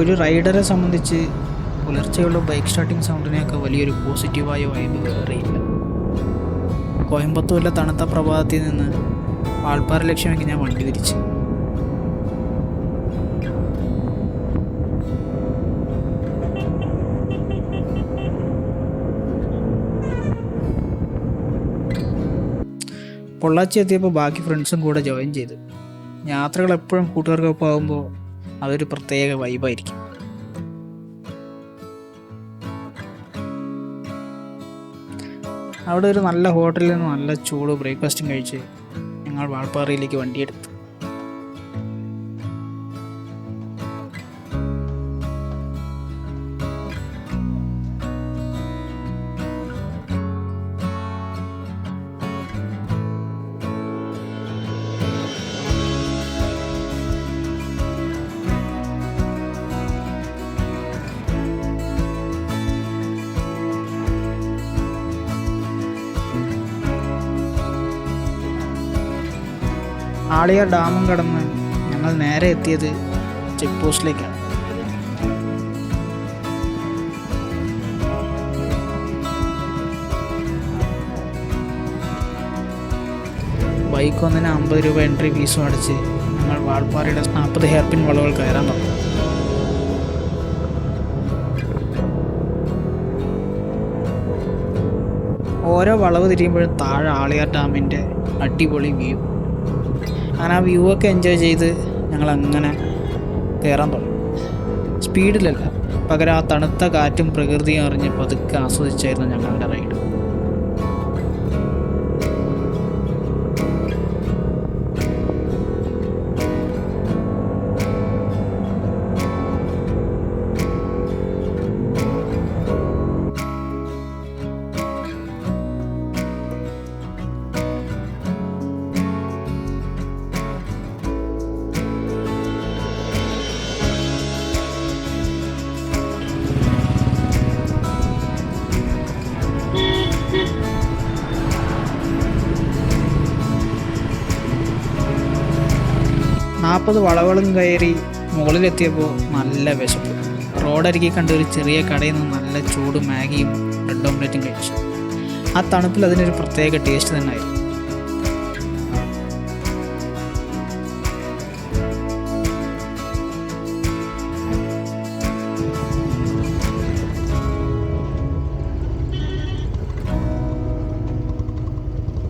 ഒരു റൈഡറെ സംബന്ധിച്ച് പുലർച്ചെയുള്ള bike starting സൗണ്ടിനെയൊക്കെ വലിയൊരു പോസിറ്റീവായ വൈബ് വേറെയില്ല. കോയമ്പത്തൂരിലെ തണുത്ത പ്രഭാതത്തിൽ നിന്ന് വാൾപ്പാറ ലക്ഷ്യമാക്കി ഞാൻ വണ്ടി തിരിച്ചു. പൊള്ളാച്ചി എത്തിയപ്പോൾ ബാക്കി ഫ്രണ്ട്സും കൂടെ ജോയിൻ ചെയ്തു. യാത്രകൾ എപ്പോഴും കൂട്ടുകാർക്കൊപ്പം ആകുമ്പോൾ അതൊരു പ്രത്യേക വൈബായിരിക്കും. അവിടെ ഒരു നല്ല ഹോട്ടലിൽ നിന്ന് നല്ല ചൂട് ബ്രേക്ക്ഫാസ്റ്റും കഴിച്ച് ഞങ്ങൾ വാൾപ്പാറയിലേക്ക് വണ്ടിയെടുത്തു. ആളിയാർ ഡാമും കടന്ന് ഞങ്ങൾ നേരെ എത്തിയത് ചെക്ക് പോസ്റ്റിലേക്കാണ്. ബൈക്ക് ഒന്നിന് 50 രൂപ എൻട്രി ഫീസും അടിച്ച് ഞങ്ങൾ വാൾപ്പാറയുടെ 40 ഹെയർപിൻ വളവുകൾ കയറാൻ തുടങ്ങി. ഓരോ വളവ് തിരിയുമ്പോഴും താഴെ ആളിയാർ ഡാമിൻ്റെ അടിപൊളി വ്യൂ. അങ്ങനെ ആ വ്യൂ ഒക്കെ എൻജോയ് ചെയ്ത് ഞങ്ങൾ അങ്ങനെ കയറാൻ തുടങ്ങി. സ്പീഡിലല്ല, പകരം ആ തണുത്ത കാറ്റും പ്രകൃതിയും അറിഞ്ഞ് പതുക്കെ ആസ്വദിച്ചായിരുന്നു ഞങ്ങളുടെ റൈഡ്. നാൽപ്പത് വളവുകളും കയറി മുകളിലെത്തിയപ്പോൾ നല്ല വിശപ്പ്. റോഡരികെ കണ്ട ഒരു ചെറിയ കടയിൽ നിന്ന് നല്ല ചൂട് മാഗിയും ബ്രെഡ് ഓംലെറ്റും കഴിച്ചു. ആ തണുപ്പിൽ അതിനൊരു പ്രത്യേക ടേസ്റ്റ് തന്നെയായിരുന്നു.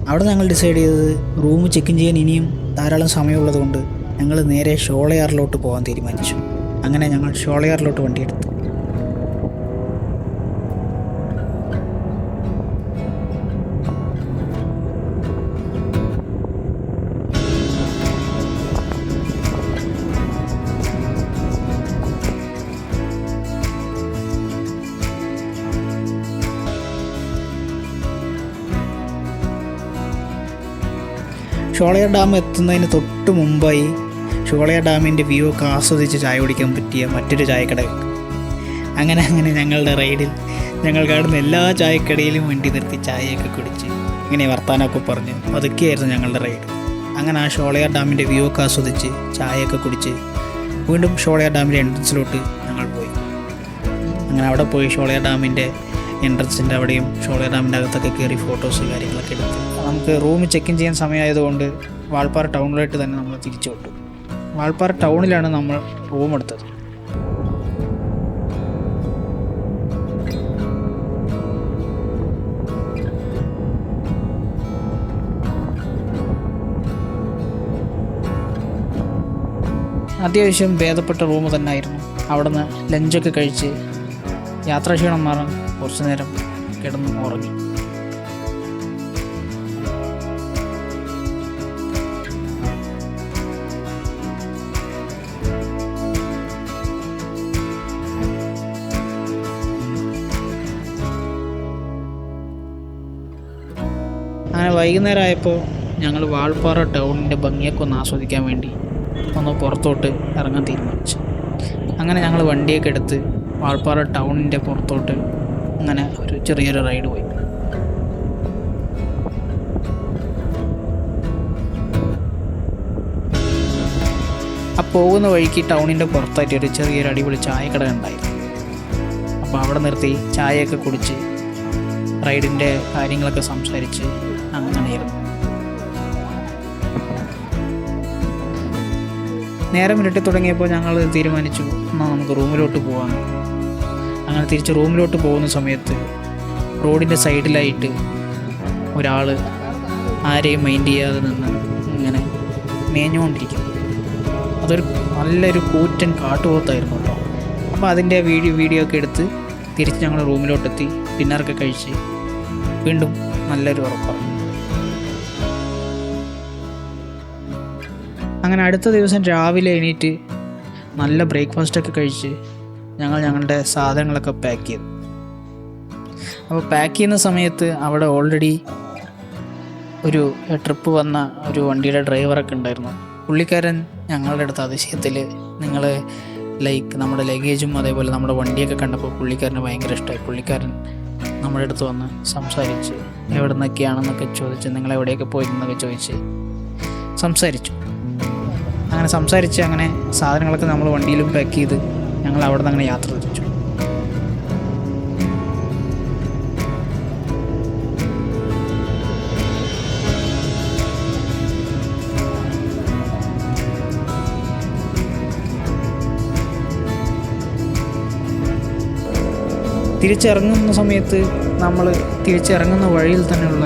അവിടെ ഞങ്ങൾ ഡിസൈഡ് ചെയ്തത് റൂം ചെക്ക് ഇൻ ചെയ്യാൻ ഇനിയും ധാരാളം സമയമുള്ളത് കൊണ്ട് ഞങ്ങൾ നേരെ ഷോളയാറിലോട്ട് പോകാൻ തീരുമാനിച്ചു. അങ്ങനെ ഞങ്ങൾ ഷോളയാറിലോട്ട് വണ്ടിയെടുത്തു. ഷോളയാർ ഡാം എത്തുന്നതിന് തൊട്ട് മുമ്പായി ഷോളയാർ ഡാമിൻ്റെ വ്യൂ ഒക്കെ ആസ്വദിച്ച് ചായ കുടിക്കാൻ പറ്റിയ മറ്റൊരു ചായക്കട. അങ്ങനെ ഞങ്ങളുടെ റൈഡിൽ ഞങ്ങൾ കാണുന്ന എല്ലാ ചായക്കടയിലും വണ്ടി നിർത്തി ചായയൊക്കെ കുടിച്ച് ഇങ്ങനെ വർത്താനമൊക്കെ പറഞ്ഞ് അതൊക്കെയായിരുന്നു ഞങ്ങളുടെ റൈഡ്. അങ്ങനെ ആ ഷോളയാർ ഡാമിൻ്റെ വ്യൂ ഒക്കെ ആസ്വദിച്ച് ചായയൊക്കെ കുടിച്ച് വീണ്ടും ഷോളയാർ ഡാമിൻ്റെ എൻട്രൻസിലോട്ട് ഞങ്ങൾ പോയി. അങ്ങനെ അവിടെ പോയി ഷോളയാർ ഡാമിൻ്റെ എൻട്രൻസിൻ്റെ അവിടെയും ഷോളയാർ ഡാമിൻ്റെ അകത്തൊക്കെ കയറി ഫോട്ടോസ് കാര്യങ്ങളൊക്കെ എടുത്ത് നമുക്ക് റൂം ചെക്ക് ഇൻ ചെയ്യാൻ സമയമായതുകൊണ്ട് വാൾപ്പാറ ടൗണിലായിട്ട് തന്നെ നമ്മൾ തിരിച്ചു വിട്ടു. വാൾപ്പാറ ടൗണിലാണ് നമ്മൾ റൂം എടുത്തത്. അത്യാവശ്യം ഭേദപ്പെട്ട റൂം തന്നെ ആയിരുന്നു. അവിടെ നിന്ന് ലഞ്ചൊക്കെ കഴിച്ച് യാത്രാക്ഷീണം മാറാൻ കുറച്ചു നേരം കിടന്ന് ഉറങ്ങി. അങ്ങനെ വൈകുന്നേരം ആയപ്പോൾ ഞങ്ങൾ വാൾപ്പാറ ടൗണിൻ്റെ ഭംഗിയൊക്കെ ഒന്ന് ആസ്വദിക്കാൻ വേണ്ടി ഒന്ന് പുറത്തോട്ട് ഇറങ്ങാൻ തീരുമാനിച്ചു. അങ്ങനെ ഞങ്ങൾ വണ്ടിയൊക്കെ എടുത്ത് വാൾപ്പാറ ടൗണിൻ്റെ പുറത്തോട്ട് അങ്ങനെ ഒരു ചെറിയൊരു റൈഡ് പോയി. ആ പോകുന്ന വഴിക്ക് ടൗണിൻ്റെ പുറത്തായിട്ട് ഒരു ചെറിയൊരു അടിപൊളി ചായക്കട ഉണ്ടായിരുന്നു. അപ്പോൾ അവിടെ നിർത്തി ചായയൊക്കെ കുടിച്ച് റൈഡിൻ്റെ കാര്യങ്ങളൊക്കെ സംസാരിച്ച് അങ്ങനെയായിരുന്നു. നേരം ഇരട്ടി തുടങ്ങിയപ്പോൾ ഞങ്ങൾ തീരുമാനിച്ചു എന്നാൽ നമുക്ക് റൂമിലോട്ട് പോകാം. അങ്ങനെ തിരിച്ച് റൂമിലോട്ട് പോകുന്ന സമയത്ത് റോഡിൻ്റെ സൈഡിലായിട്ട് ഒരാൾ ആരെയും മൈൻഡ് ചെയ്യാതെ നിന്ന് ഇങ്ങനെ മേഞ്ഞുകൊണ്ടിരിക്കും. അതൊരു നല്ലൊരു കൂറ്റൻ കാട്ടുപോത്തായിരുന്നു കേട്ടോ. അപ്പോൾ അതിൻ്റെ വീഡിയോ ഒക്കെ എടുത്ത് തിരിച്ച് ഞങ്ങൾ റൂമിലോട്ടെത്തി ഡിന്നറൊക്കെ കഴിച്ച് വീണ്ടും നല്ലൊരു ഉറപ്പാണ്. അങ്ങനെ അടുത്ത ദിവസം രാവിലെ എണീറ്റ് നല്ല ബ്രേക്ക്ഫാസ്റ്റൊക്കെ കഴിച്ച് ഞങ്ങളുടെ സാധനങ്ങളൊക്കെ പാക്ക് ചെയ്തു. അപ്പോൾ പാക്ക് ചെയ്യുന്ന സമയത്ത് അവിടെ ഓൾറെഡി ഒരു ട്രിപ്പ് വന്ന ഒരു വണ്ടിയുടെ ഡ്രൈവറൊക്കെ ഉണ്ടായിരുന്നു. പുള്ളിക്കാരൻ ഞങ്ങളുടെ അടുത്ത് അതിശയത്തിൽ നിങ്ങൾ നമ്മുടെ ലഗേജും അതേപോലെ നമ്മുടെ വണ്ടിയൊക്കെ കണ്ടപ്പോൾ പുള്ളിക്കാരന് ഭയങ്കര ഇഷ്ടമായി. പുള്ളിക്കാരൻ നമ്മുടെ അടുത്ത് വന്ന് സംസാരിച്ച് എവിടെ നിന്നൊക്കെയാണെന്നൊക്കെ ചോദിച്ച് നിങ്ങളെവിടെയൊക്കെ പോയിരുന്നൊക്കെ ചോദിച്ച് സംസാരിച്ചു. അങ്ങനെ സംസാരിച്ച് അങ്ങനെ സാധനങ്ങളൊക്കെ നമ്മൾ വണ്ടിയിലും പാക്ക് ചെയ്ത് ഞങ്ങൾ അവിടെ നിന്ന് അങ്ങനെ യാത്ര തിരിച്ചു. തിരിച്ചിറങ്ങുന്ന സമയത്ത് നമ്മൾ തിരിച്ചിറങ്ങുന്ന വഴിയിൽ തന്നെയുള്ള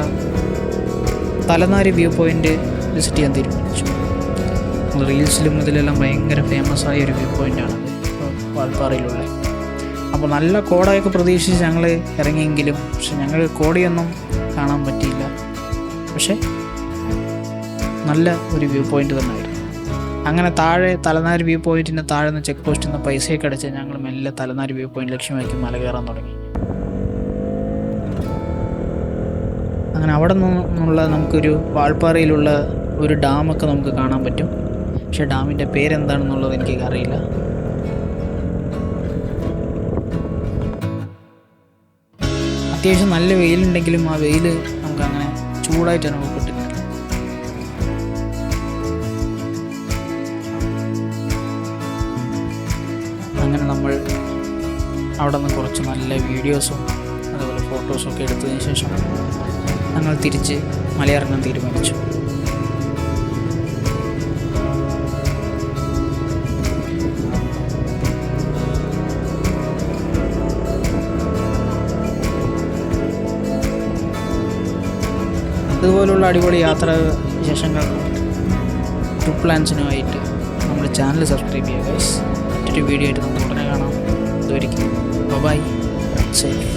തലനാരി വ്യൂ പോയിൻ്റ് വിസിറ്റ് ചെയ്യാൻ തീരുമാനിച്ചു. റീൽസിലും ഇതിലെല്ലാം ഭയങ്കര ഫേമസ് ആയ ഒരു വ്യൂ പോയിൻ്റാണത് വാൾപ്പാറയിലുള്ള. അപ്പോൾ നല്ല കോടയൊക്കെ പ്രതീക്ഷിച്ച് ഞങ്ങൾ ഇറങ്ങിയെങ്കിലും പക്ഷെ ഞങ്ങൾ കോടയൊന്നും കാണാൻ പറ്റിയില്ല. പക്ഷേ നല്ല ഒരു വ്യൂ പോയിൻ്റ് തന്നെ ആയിരുന്നു. അങ്ങനെ താഴെ തലനാരി വ്യൂ പോയിൻറ്റിൻ്റെ താഴെ നിന്ന് ചെക്ക് പോസ്റ്റിൽ നിന്ന് പൈസയൊക്കെ അടച്ച് ഞങ്ങൾ മെല്ലെ തലനാരി വ്യൂ പോയിൻ്റ് ലക്ഷ്യമാക്കി മല കയറാൻ തുടങ്ങി. അങ്ങനെ അവിടെ നിന്നുള്ള നമുക്കൊരു വാൾപ്പാറയിലുള്ള ഒരു ഡാമൊക്കെ നമുക്ക് കാണാൻ പറ്റും. പക്ഷേ ഡാമിൻ്റെ പേരെന്താണെന്നുള്ളത് എനിക്ക് അറിയില്ല. അത്യാവശ്യം നല്ല വെയിലുണ്ടെങ്കിലും ആ വെയിൽ നമുക്ക് അങ്ങനെ ചൂടായിട്ട് അനുഭവപ്പെട്ടില്ല. അങ്ങനെ നമ്മൾ അവിടെ നിന്ന് കുറച്ച് നല്ല വീഡിയോസും അതുപോലെ ഫോട്ടോസും ഒക്കെ എടുത്തതിന് ശേഷം ഞങ്ങൾ തിരിച്ച് മലയിറങ്ങാൻ തീരുമാനിച്ചു. ഇതുപോലുള്ള അടിപൊളി യാത്രാ വിശേഷങ്ങൾ ട്രിപ്പ് പ്ലാൻസിനുമായിട്ട് നമ്മുടെ ചാനൽ സബ്സ്ക്രൈബ് ചെയ്യുക ഗൈസ്. മറ്റൊരു വീഡിയോ ആയിട്ട് നമുക്ക് ഉടനെ കാണാം. ഇതുവരെയ്ക്കും ബൈ, സേഫ്.